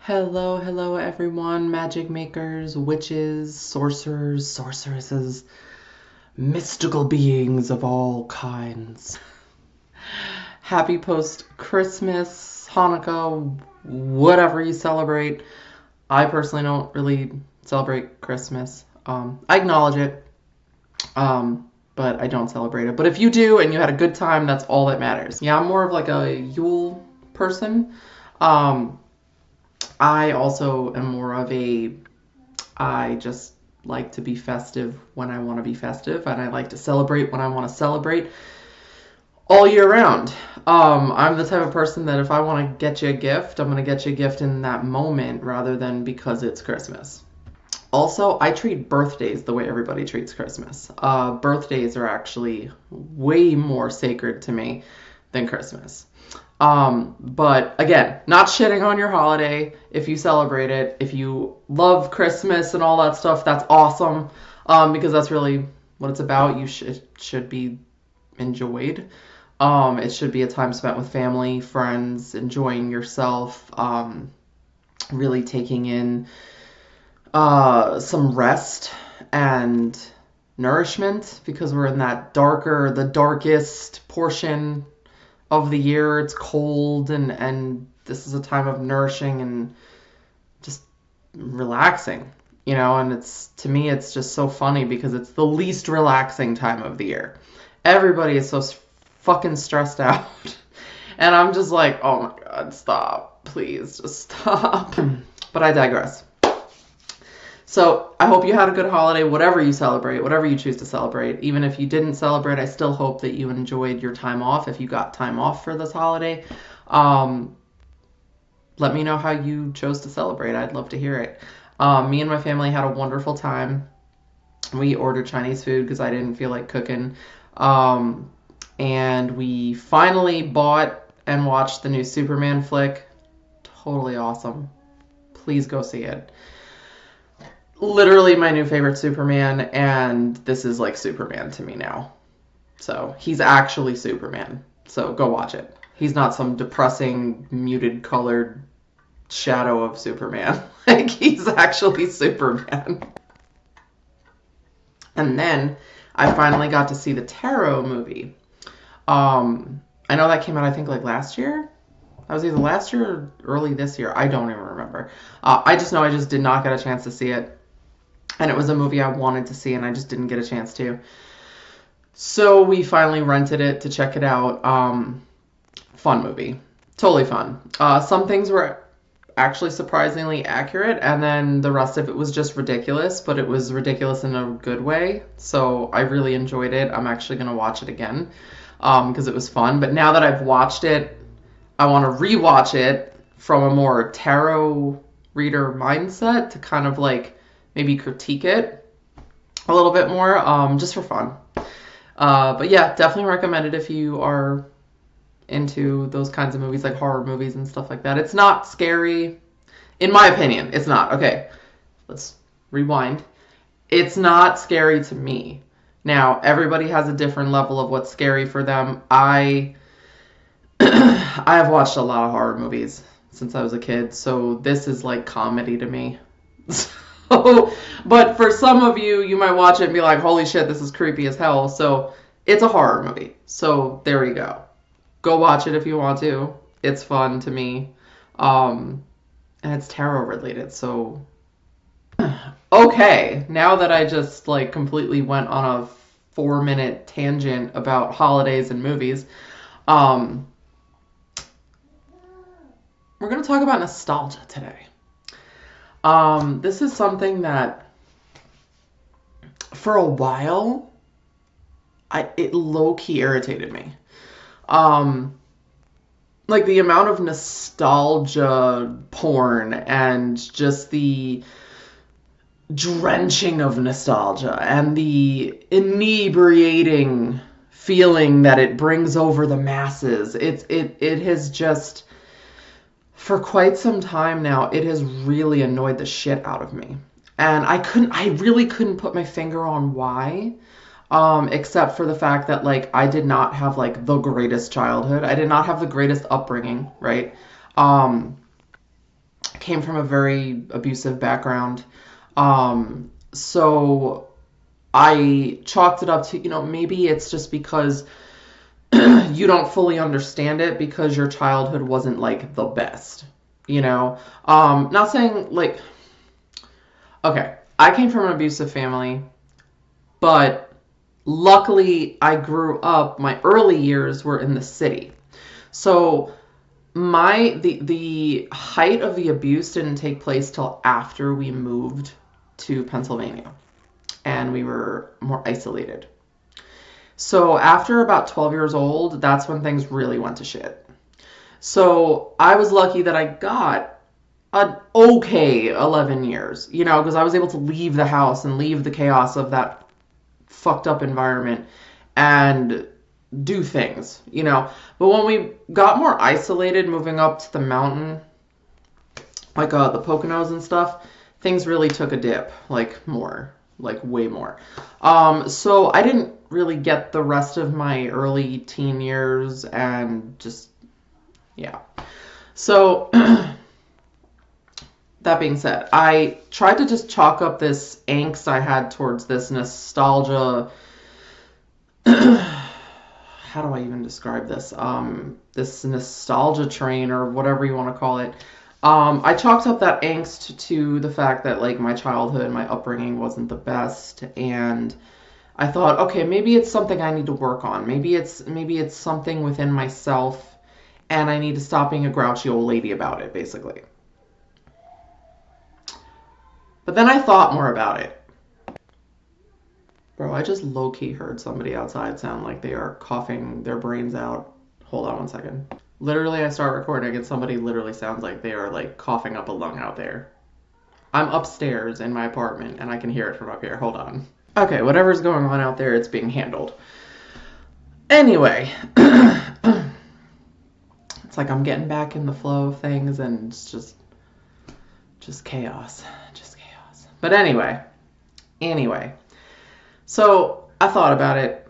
Hello everyone, magic makers, witches, sorcerers, sorceresses, mystical beings of all kinds. Happy post-Christmas, Hanukkah, whatever you celebrate. I personally don't really celebrate Christmas. I acknowledge it, but I don't celebrate it. But if you do and you had a good time, that's all that matters. Yeah, I'm more of like a Yule person. I also am more of I just like to be festive when I want to be festive, and I like to celebrate when I want to celebrate all year round. I'm the type of person that if I want to get you a gift, I'm going to get you a gift in that moment rather than because it's Christmas. Also, I treat birthdays the way everybody treats Christmas. Birthdays are actually way more sacred to me than Christmas. But again, not shitting on your holiday if you celebrate it. If you love Christmas and all that stuff, that's awesome. Because that's really what it's about. Should be enjoyed. It should be a time spent with family, friends, enjoying yourself, really taking in some rest and nourishment, because we're in that the darkest portion of the year. It's cold, and this is a time of nourishing and just relaxing, and to me it's just so funny because it's the least relaxing time of the year. Everybody is so fucking stressed out and I'm just like, oh my god, stop, please just stop. But I digress. So I hope you had a good holiday, whatever you celebrate, whatever you choose to celebrate. Even if you didn't celebrate, I still hope that you enjoyed your time off. If you got time off for this holiday, let me know how you chose to celebrate. I'd love to hear it. Me and my family had a wonderful time. We ordered Chinese food because I didn't feel like cooking. And we finally bought and watched the new Superman flick. Totally awesome. Please go see it. Literally my new favorite Superman, and this is like Superman to me now. So he's actually Superman. So go watch it. He's not some depressing, muted colored shadow of Superman. Like, he's actually Superman. And then I finally got to see the Tarot movie. I know that came out, I think, like last year. That was either last year or early this year. I don't even remember. I just know I just did not get a chance to see it. And it was a movie I wanted to see, and I just didn't get a chance to. So we finally rented it to check it out. Fun movie. Totally fun. Some things were actually surprisingly accurate, and then the rest of it was just ridiculous, but it was ridiculous in a good way. So I really enjoyed it. I'm actually going to watch it again because it was fun. But now that I've watched it, I want to rewatch it from a more tarot reader mindset to kind of like maybe critique it a little bit more, just for fun. But yeah, definitely recommend it if you are into those kinds of movies, like horror movies and stuff like that. It's not scary. In my opinion, it's not. Okay, let's rewind. It's not scary to me. Now, everybody has a different level of what's scary for them. I have watched a lot of horror movies since I was a kid, so this is like comedy to me. But for some of you, you might watch it and be like, holy shit, this is creepy as hell. So it's a horror movie. So there you go. Go watch it if you want to. It's fun to me. And it's tarot related. So, okay. Now that I just like completely went on a 4-minute tangent about holidays and movies, we're going to talk about nostalgia today. This is something that for a while, it low-key irritated me. Like the amount of nostalgia porn and just the drenching of nostalgia and the inebriating feeling that it brings over the masses. It has just, for quite some time now, it has really annoyed the shit out of me. And I really couldn't put my finger on why, except for the fact that, like, I did not have, like, the greatest childhood. I did not have the greatest upbringing, right? came from a very abusive background. So I chalked it up to, maybe it's just because you don't fully understand it because your childhood wasn't like the best, not saying like, okay, I came from an abusive family, but luckily I grew up, my early years were in the city. So the height of the abuse didn't take place till after we moved to Pennsylvania and we were more isolated. So after about 12 years old, that's when things really went to shit. So I was lucky that I got an okay 11 years, because I was able to leave the house and leave the chaos of that fucked up environment and do things, But when we got more isolated, moving up to the mountain, like the Poconos and stuff, things really took a dip, like way more. So I didn't really get the rest of my early teen years and just, yeah. So that being said, I tried to just chalk up this angst I had towards this nostalgia. How do I even describe this? This nostalgia train or whatever you want to call it. I chalked up that angst to the fact that like my childhood, my upbringing wasn't the best, and I thought, okay, maybe it's something I need to work on. Maybe it's something within myself, and I need to stop being a grouchy old lady about it, basically. But then I thought more about it. Bro, I just low-key heard somebody outside sound like they are coughing their brains out. Hold on one second. Literally, I start recording and somebody literally sounds like they are like coughing up a lung out there. I'm upstairs in my apartment and I can hear it from up here. Hold on. Okay, whatever's going on out there, it's being handled. Anyway, it's like I'm getting back in the flow of things and it's just chaos. Just chaos. But anyway. So I thought about it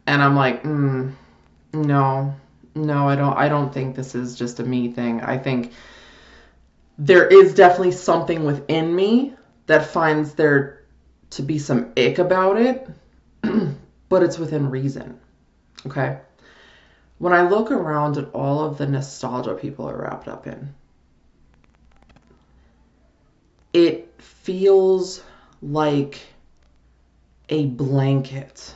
and I'm like, no, I don't think this is just a me thing. I think there is definitely something within me that finds there to be some ick about it, but it's within reason. Okay? When I look around at all of the nostalgia people are wrapped up in, it feels like a blanket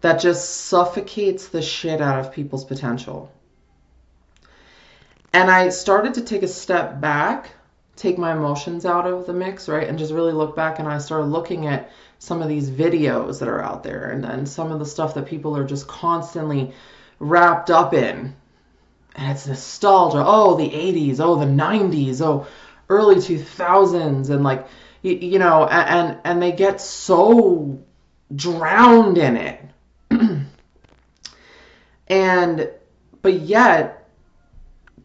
that just suffocates the shit out of people's potential. And I started to take a step back, take my emotions out of the mix, right? And just really look back, and I started looking at some of these videos that are out there and some of the stuff that people are just constantly wrapped up in. And it's nostalgia. Oh, the 80s. Oh, the 90s. Oh, early 2000s. And like, and they get so drowned in it. But yet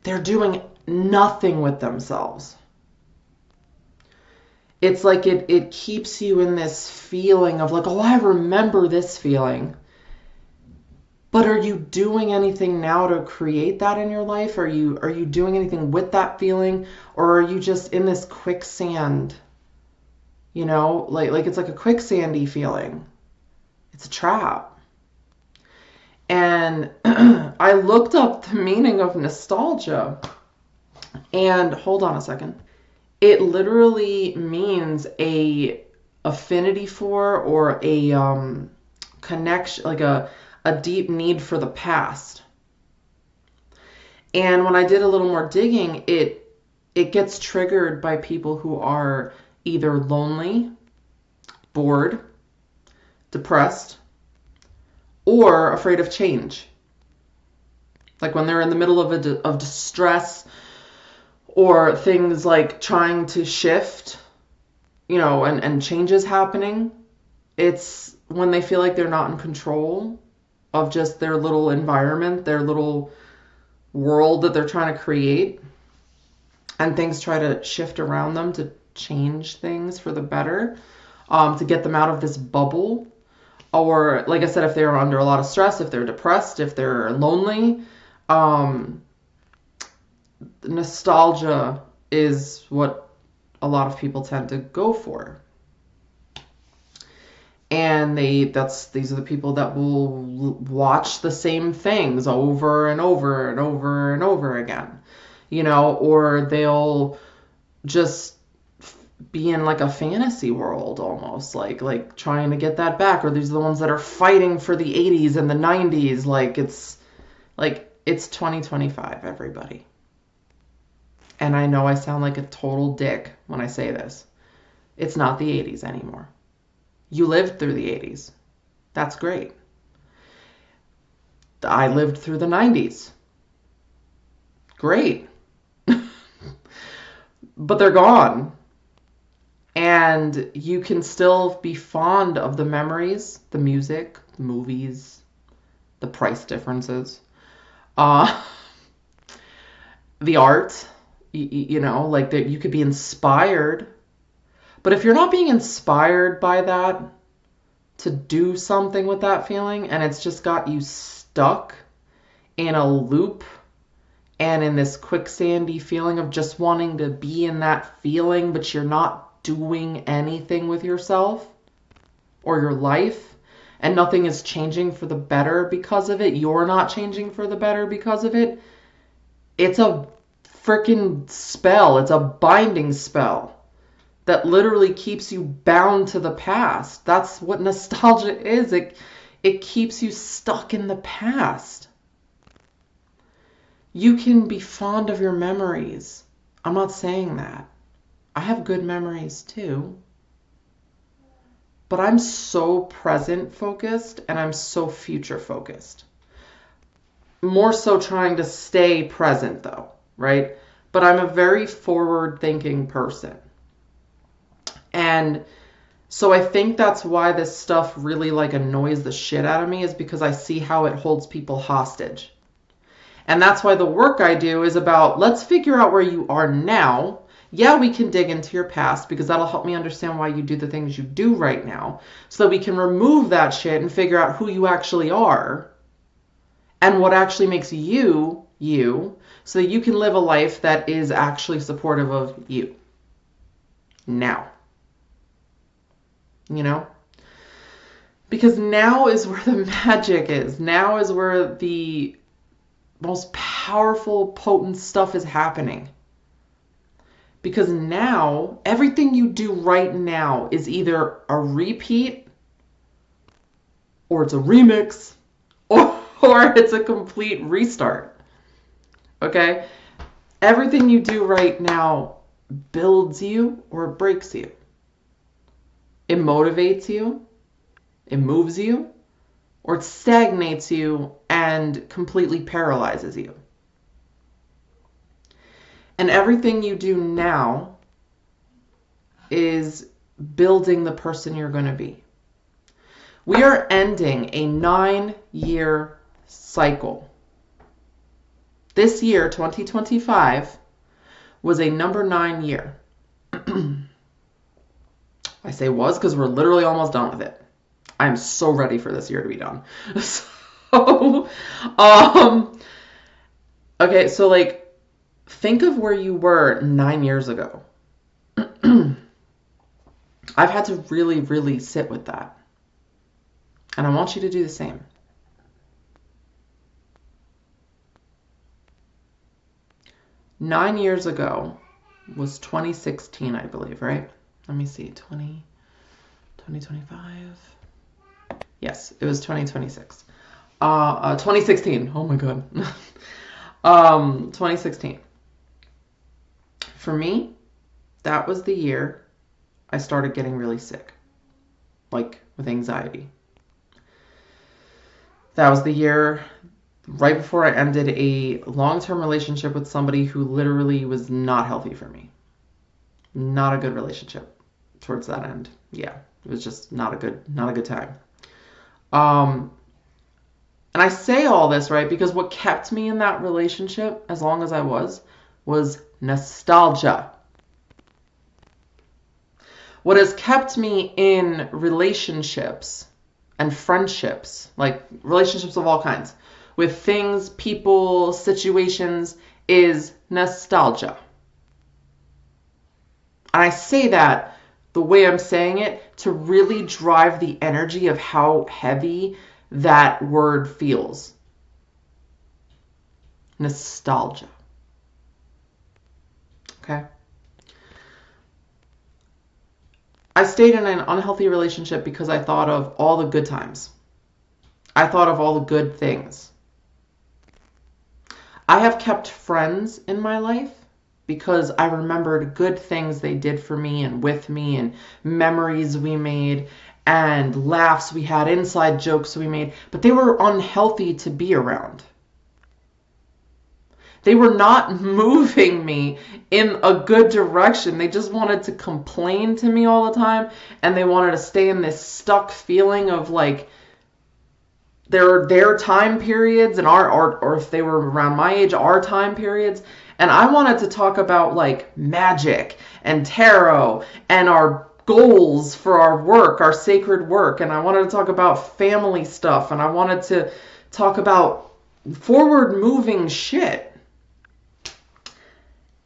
they're doing nothing with themselves. It's like it keeps you in this feeling of like, oh, I remember this feeling. But are you doing anything now to create that in your life? Are you doing anything with that feeling? Or are you just in this quicksand? Like it's like a quicksandy feeling. It's a trap. And I looked up the meaning of nostalgia. And hold on a second. It literally means a affinity for or a connection, like a deep need for the past. And when I did a little more digging, it gets triggered by people who are either lonely, bored, depressed, or afraid of change. Like when they're in the middle of distress or things like trying to shift, and changes happening. It's when they feel like they're not in control of just their little environment, their little world that they're trying to create, and things try to shift around them to change things for the better, to get them out of this bubble. Or, like I said, if they're under a lot of stress, if they're depressed, if they're lonely, nostalgia is what a lot of people tend to go for. And these are the people that will watch the same things over and over and over and over again, or they'll just be in like a fantasy world almost, like trying to get that back. Or these are the ones that are fighting for the 80s and the 90s. It's 2025, everybody. And I know I sound like a total dick when I say this. It's not the 80s anymore. You lived through the 80s. That's great. I lived through the 90s. Great. But they're gone. And you can still be fond of the memories, the music, the movies, the price differences, the art, like that you could be inspired. But if you're not being inspired by that to do something with that feeling, and it's just got you stuck in a loop and in this quicksandy feeling of just wanting to be in that feeling, but you're not doing anything with yourself or your life, and nothing is changing for the better because of it, you're not changing for the better because of it, it's a freaking spell. It's a binding spell that literally keeps you bound to the past. That's what nostalgia is. It keeps you stuck in the past. You can be fond of your memories. I'm not saying that. I have good memories too. But I'm so present focused and I'm so future focused. More so trying to stay present though, right? But I'm a very forward thinking person. And so I think that's why this stuff really annoys the shit out of me, is because I see how it holds people hostage. And that's why the work I do is about, let's figure out where you are now. Yeah, we can dig into your past because that'll help me understand why you do the things you do right now, so that we can remove that shit and figure out who you actually are and what actually makes you, so that you can live a life that is actually supportive of you now. Because now is where the magic is. Now is where the most powerful, potent stuff is happening. Because now, everything you do right now is either a repeat, or it's a remix, or it's a complete restart. Okay? Everything you do right now builds you or it breaks you. It motivates you, it moves you, or it stagnates you and completely paralyzes you. And everything you do now is building the person you're going to be. We are ending a 9-year cycle. This year, 2025, was a number 9 year. I say was because we're literally almost done with it. I'm so ready for this year to be done. Okay, so think of where you were 9 years ago. I've had to really, really sit with that. And I want you to do the same. Nine years ago was 2016, I believe, right? Let me see, 2025. Yes, it was 2026. 2016. Oh my God. 2016. For me, that was the year I started getting really sick, with anxiety. That was the year right before I ended a long-term relationship with somebody who literally was not healthy for me. Not a good relationship towards that end. Yeah, it was just not a good time. And I say all this, right, because what kept me in that relationship as long as I was nostalgia. What has kept me in relationships and friendships, relationships of all kinds, with things, people, situations, is nostalgia. And I say that the way I'm saying it to really drive the energy of how heavy that word feels. Nostalgia. Okay? I stayed in an unhealthy relationship because I thought of all the good times. I thought of all the good things. I have kept friends in my life because I remembered good things they did for me and with me, and memories we made and laughs we had, inside jokes we made, but they were unhealthy to be around. They were not moving me in a good direction. They just wanted to complain to me all the time, and they wanted to stay in this stuck feeling of like their time periods and or if they were around my age, our time periods. And I wanted to talk about like magic and tarot and our goals for our work, our sacred work. And I wanted to talk about family stuff. And I wanted to talk about forward moving shit.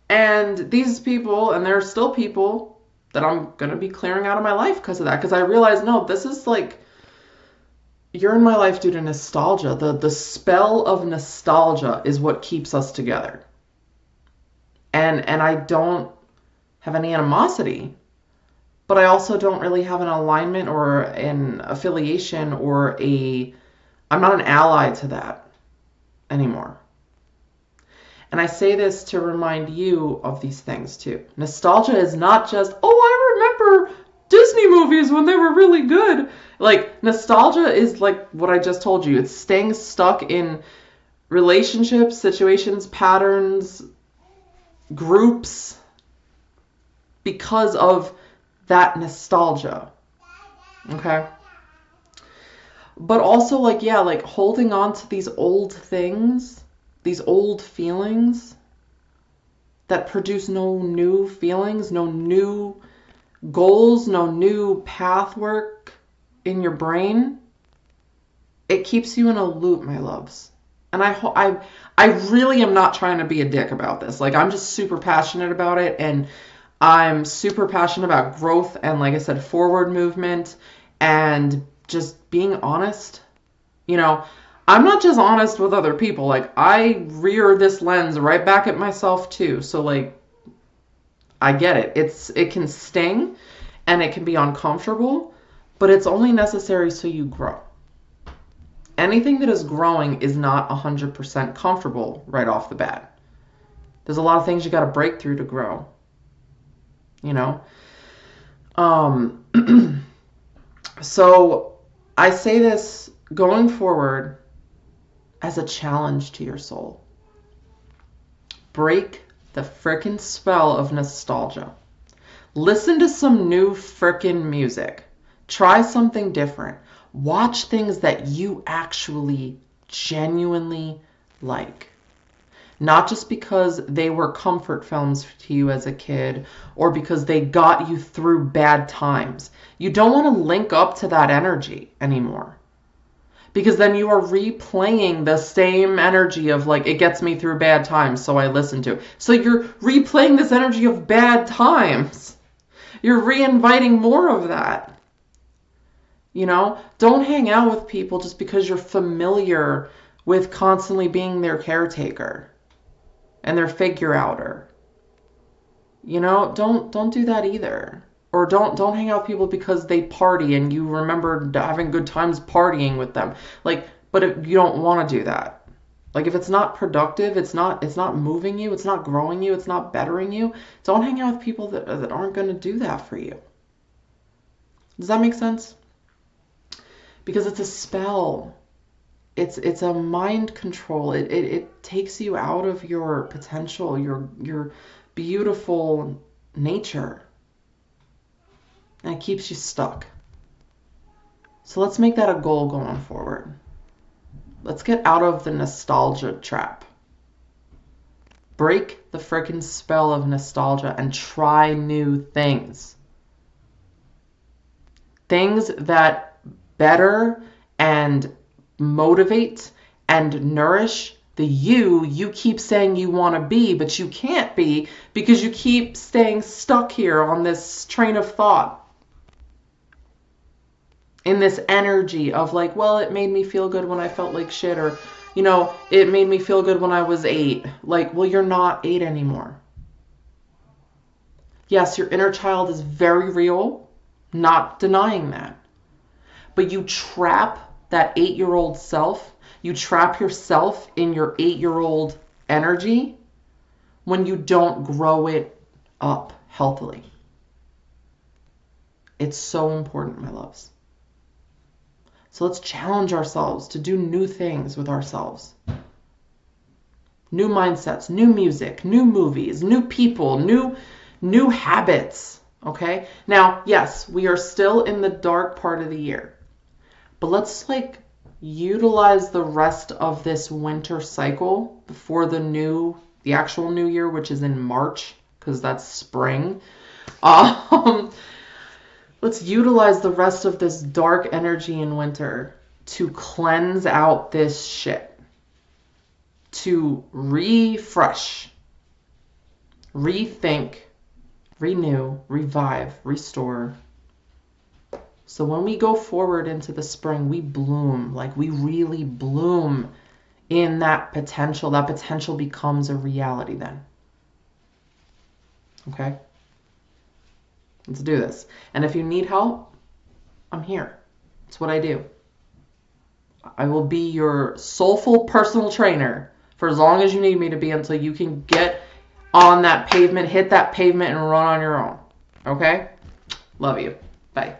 And these people, and there are still people that I'm going to be clearing out of my life because of that. Because I realized, no, this is like, you're in my life due to nostalgia. The spell of nostalgia is what keeps us together. And I don't have any animosity, but I also don't really have an alignment or an affiliation or I'm not an ally to that anymore. And I say this to remind you of these things too. Nostalgia is not just, oh, I remember Disney movies when they were really good. Like, nostalgia is like what I just told you. It's staying stuck in relationships, situations, patterns, groups because of that nostalgia. Okay? But also, like, yeah, like holding on to these old things, these old feelings that produce no new feelings, no new goals, no new path work in your brain, it keeps you in a loop, my loves. And I really am not trying to be a dick about this. Like, I'm just super passionate about it, and I'm super passionate about growth and, like I said, forward movement and just being honest. You know, I'm not just honest with other people. Like, I rear this lens right back at myself too. So, like, I get it. It can sting and it can be uncomfortable, but it's only necessary so you grow. Anything that is growing is not 100% comfortable right off the bat. There's a lot of things you got to break through to grow. You know? So I say this going forward as a challenge to your soul. Break the frickin' spell of nostalgia. Listen to some new frickin' music. Try something different. Watch things that you actually genuinely like. Not just because they were comfort films to you as a kid or because they got you through bad times. You don't want to link up to that energy anymore. Because then you are replaying the same energy of like, it gets me through bad times, so I listen to it. So you're replaying this energy of bad times. You're re-inviting more of that. You know, don't hang out with people just because you're familiar with constantly being their caretaker and their figure outer. You know, don't do that either. Or don't hang out with people because they party and you remember having good times partying with them. Like, but if you don't want to do that. Like, if it's not productive, it's not moving you, it's not growing you, it's not bettering you, don't hang out with people that aren't going to do that for you. Does that make sense? Because it's a spell. It's a mind control. It takes you out of your potential, your beautiful nature. And it keeps you stuck. So let's make that a goal going forward. Let's get out of the nostalgia trap. Break the frickin' spell of nostalgia and try new things. Things that better and motivate and nourish The you keep saying you want to be, but you can't be because you keep staying stuck here on this train of thought. In this energy of like, well, it made me feel good when I felt like shit, or, you know, it made me feel good when I was 8. Like, well, you're not 8 anymore. Yes, your inner child is very real, not denying that. But you trap that 8-year-old self, you trap yourself in your 8-year-old energy when you don't grow it up healthily. It's so important, my loves. So let's challenge ourselves to do new things with ourselves. New mindsets, new music, new movies, new people, new habits, okay? Now, yes, we are still in the dark part of the year. But let's like utilize the rest of this winter cycle before the actual new year, which is in March, because that's spring. Let's utilize the rest of this dark energy in winter to cleanse out this shit, to refresh, rethink, renew, revive, restore. So when we go forward into the spring, we bloom, like we really bloom in that potential. That potential becomes a reality then. Okay? Let's do this. And if you need help, I'm here. It's what I do. I will be your soulful personal trainer for as long as you need me to be, until you can get on that pavement, hit that pavement, and run on your own. Okay? Love you. Bye.